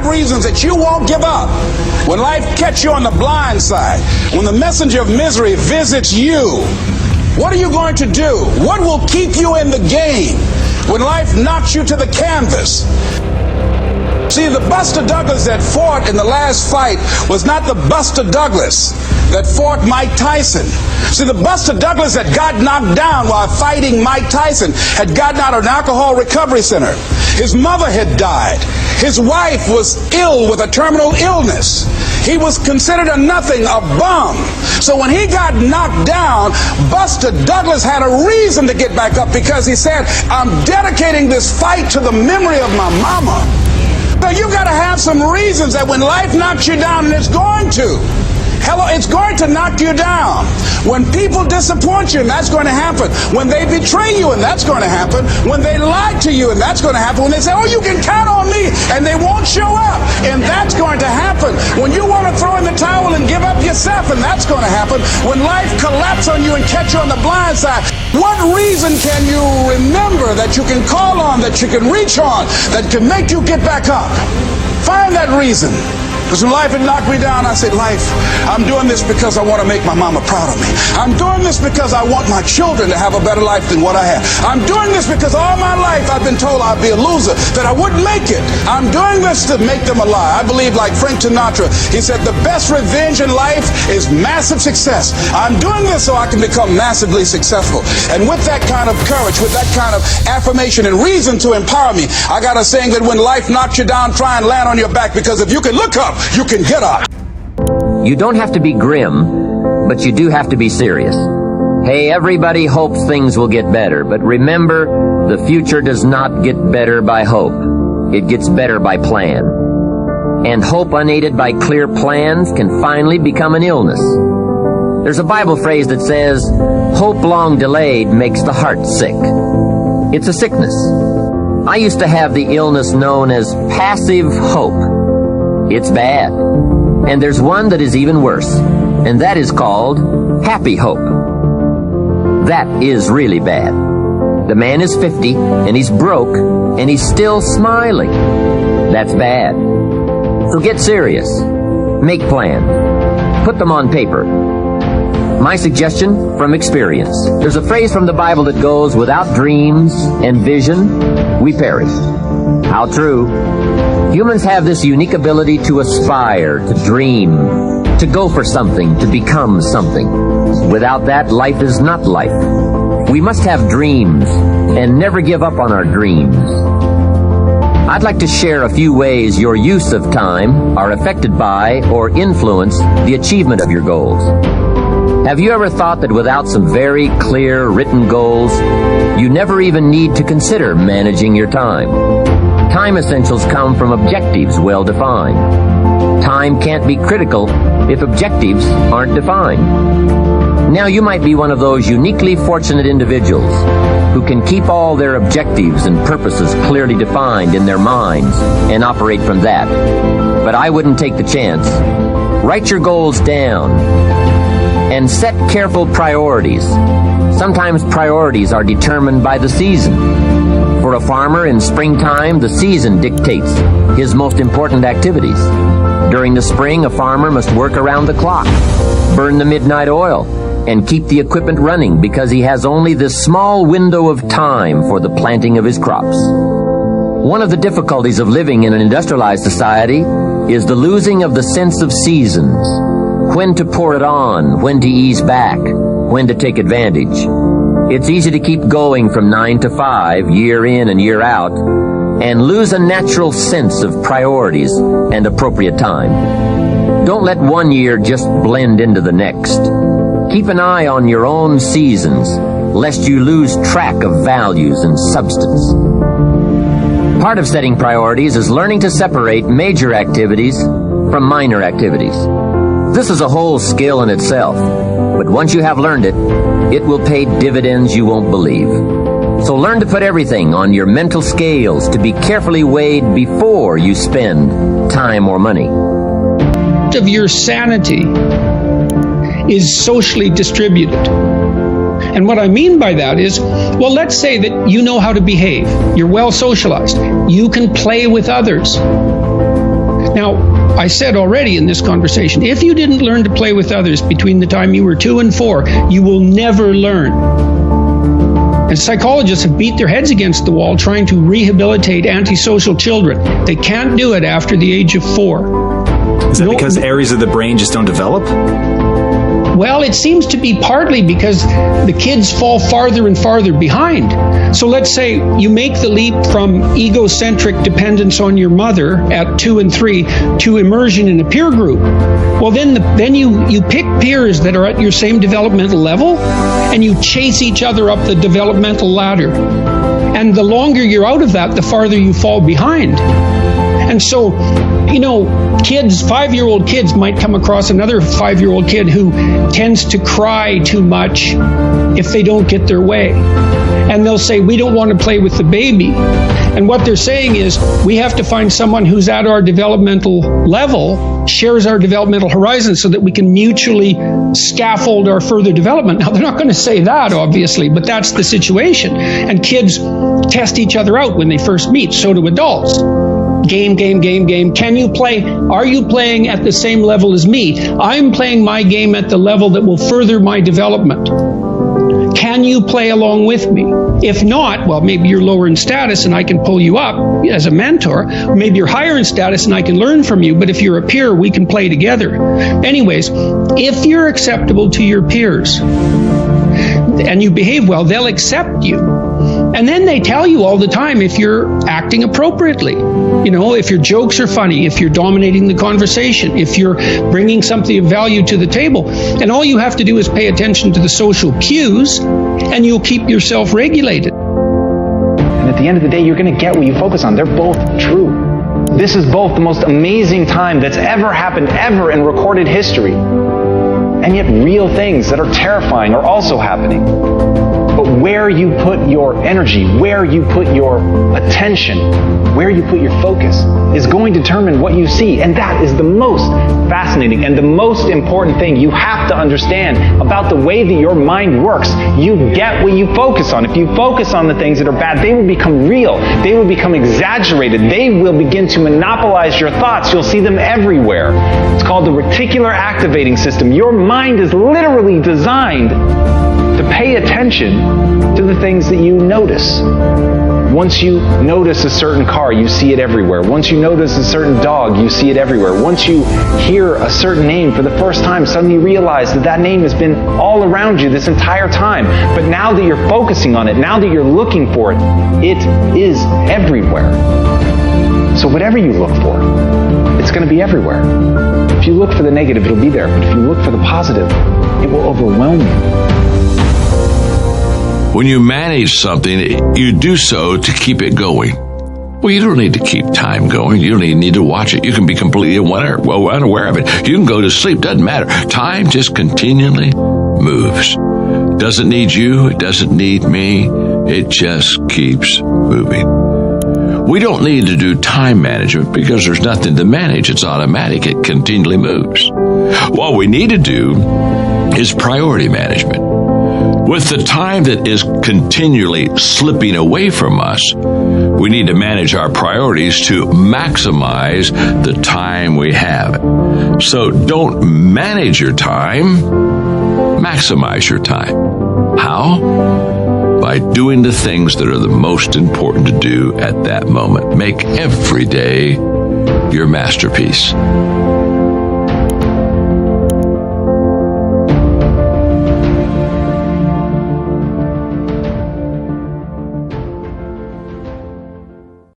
5 reasons that you won't give up. When life catches you on the blind side, when the messenger of misery visits you, what are you going to do? What will keep you in the game when life knocks you to the canvas? See, the Buster Douglas that fought in the last fight was not the Buster Douglas that fought Mike Tyson. See, the Buster Douglas that got knocked down while fighting Mike Tyson had gotten out of an alcohol recovery center. His mother had died. His wife was ill with a terminal illness. He was considered a nothing, a bum. So when he got knocked down, Buster Douglas had a reason to get back up, because he said, I'm dedicating this fight to the memory of my mama. So you got to have some reasons that when life knocks you down, and it's going to. It's going to knock you down. When people disappoint you, and that's going to happen. When they betray you, and that's going to happen. When they lie to you, and that's going to happen. When they say, oh, you can count on me, and they won't show up, and that's going to happen. When you want to throw in the towel and give up yourself, and that's going to happen. When life collapses on you and catch you on the blind side, what reason can you remember that you can call on, that you can reach on, that can make you get back up? Find that reason. Because when life had knocked me down, I said, life, I'm doing this because I want to make my mama proud of me. I'm doing this because I want my children to have a better life than what I have. I'm doing this because all my life I've been told I'd be a loser, that I wouldn't make it. I'm doing this to make them a lie. I believe, like Frank Sinatra, he said, the best revenge in life is massive success. I'm doing this so I can become massively successful. And with that kind of courage, with that kind of affirmation and reason to empower me, I got a saying that when life knocks you down, try and land on your back, because if you can look up, you can get up. You don't have to be grim, but you do have to be serious. Hey, everybody hopes things will get better, but remember, the future does not get better by hope. It gets better by plan. And hope unaided by clear plans can finally become an illness. There's a Bible phrase that says, hope long delayed makes the heart sick. It's a sickness. I used to have the illness known as passive hope. It's bad. And there's one that is even worse, and that is called happy hope. That is really bad. The man is 50, and he's broke, and he's still smiling. That's bad. So get serious. Make plans. Put them on paper. My suggestion from experience. There's a phrase from the Bible that goes, without dreams and vision, we perish. How true. Humans have this unique ability to aspire, to dream, to go for something, to become something. Without that, life is not life. We must have dreams and never give up on our dreams. I'd like to share a few ways your use of time are affected by or influence the achievement of your goals. Have you ever thought that without some very clear written goals, you never even need to consider managing your time? Time essentials come from objectives well defined. Time can't be critical if objectives aren't defined. Now you might be one of those uniquely fortunate individuals who can keep all their objectives and purposes clearly defined in their minds and operate from that. But I wouldn't take the chance. Write your goals down and set careful priorities. Sometimes priorities are determined by the season. For a farmer in springtime, the season dictates his most important activities. During the spring, a farmer must work around the clock, burn the midnight oil, and keep the equipment running because he has only this small window of time for the planting of his crops. One of the difficulties of living in an industrialized society is the losing of the sense of seasons. When to pour it on, when to ease back, when to take advantage. It's easy to keep going from 9 to 5, year in and year out, and lose a natural sense of priorities and appropriate time. Don't let one year just blend into the next. Keep an eye on your own seasons, lest you lose track of values and substance. Part of setting priorities is learning to separate major activities from minor activities. This is a whole skill in itself, but once you have learned it, it will pay dividends you won't believe. So learn to put everything on your mental scales to be carefully weighed before you spend time or money. Of your sanity is socially distributed. And what I mean by that is, well, let's say that you know how to behave. You're well socialized. You can play with others. Now, I said already in this conversation, if you didn't learn to play with others between the time you were 2 and 4, you will never learn. And psychologists have beat their heads against the wall trying to rehabilitate antisocial children. They can't do it after the age of 4. Is that because areas of the brain just don't develop? Well, it seems to be partly because the kids fall farther and farther behind. So let's say you make the leap from egocentric dependence on your mother at 2 and 3 to immersion in a peer group. Well, then you pick peers that are at your same developmental level, and you chase each other up the developmental ladder. And the longer you're out of that, the farther you fall behind. And so, kids, 5-year-old kids might come across another 5-year-old kid who tends to cry too much if they don't get their way. And they'll say, we don't want to play with the baby. And what they're saying is, we have to find someone who's at our developmental level, shares our developmental horizon, so that we can mutually scaffold our further development. Now, they're not going to say that, obviously, but that's the situation. And kids test each other out when they first meet. So do adults. Game. Can you play? Are you playing at the same level as me? I'm playing my game at the level that will further my development. Can you play along with me? If not, well, maybe you're lower in status and I can pull you up as a mentor. Maybe you're higher in status and I can learn from you. But if you're a peer, we can play together. Anyways, if you're acceptable to your peers and you behave well, they'll accept you. And then they tell you all the time if you're acting appropriately. If your jokes are funny, if you're dominating the conversation, if you're bringing something of value to the table. And all you have to do is pay attention to the social cues, and you'll keep yourself regulated. And at the end of the day, you're going to get what you focus on. They're both true. This is both the most amazing time that's ever happened, ever in recorded history. And yet real things that are terrifying are also happening. But where you put your energy, where you put your attention, where you put your focus is going to determine what you see. And that is the most fascinating and the most important thing you have to understand about the way that your mind works. You get what you focus on. If you focus on the things that are bad, they will become real. They will become exaggerated. They will begin to monopolize your thoughts. You'll see them everywhere. It's called the reticular activating system. Your mind is literally designed to pay attention to the things that you notice. Once you notice a certain car, you see it everywhere. Once you notice a certain dog, you see it everywhere. Once you hear a certain name for the first time, suddenly you realize that name has been all around you this entire time. But now that you're focusing on it, now that you're looking for it, it is everywhere. So whatever you look for, it's going to be everywhere. If you look for the negative, it'll be there. But if you look for the positive, it will overwhelm you. When you manage something, you do so to keep it going. Well, you don't need to keep time going. You don't even need to watch it. You can be completely unaware of it. You can go to sleep. Doesn't matter. Time just continually moves. Doesn't need you. It doesn't need me. It just keeps moving. We don't need to do time management because there's nothing to manage. It's automatic. It continually moves. What we need to do is priority management. With the time that is continually slipping away from us, we need to manage our priorities to maximize the time we have. So don't manage your time, maximize your time. How? By doing the things that are the most important to do at that moment. Make every day your masterpiece.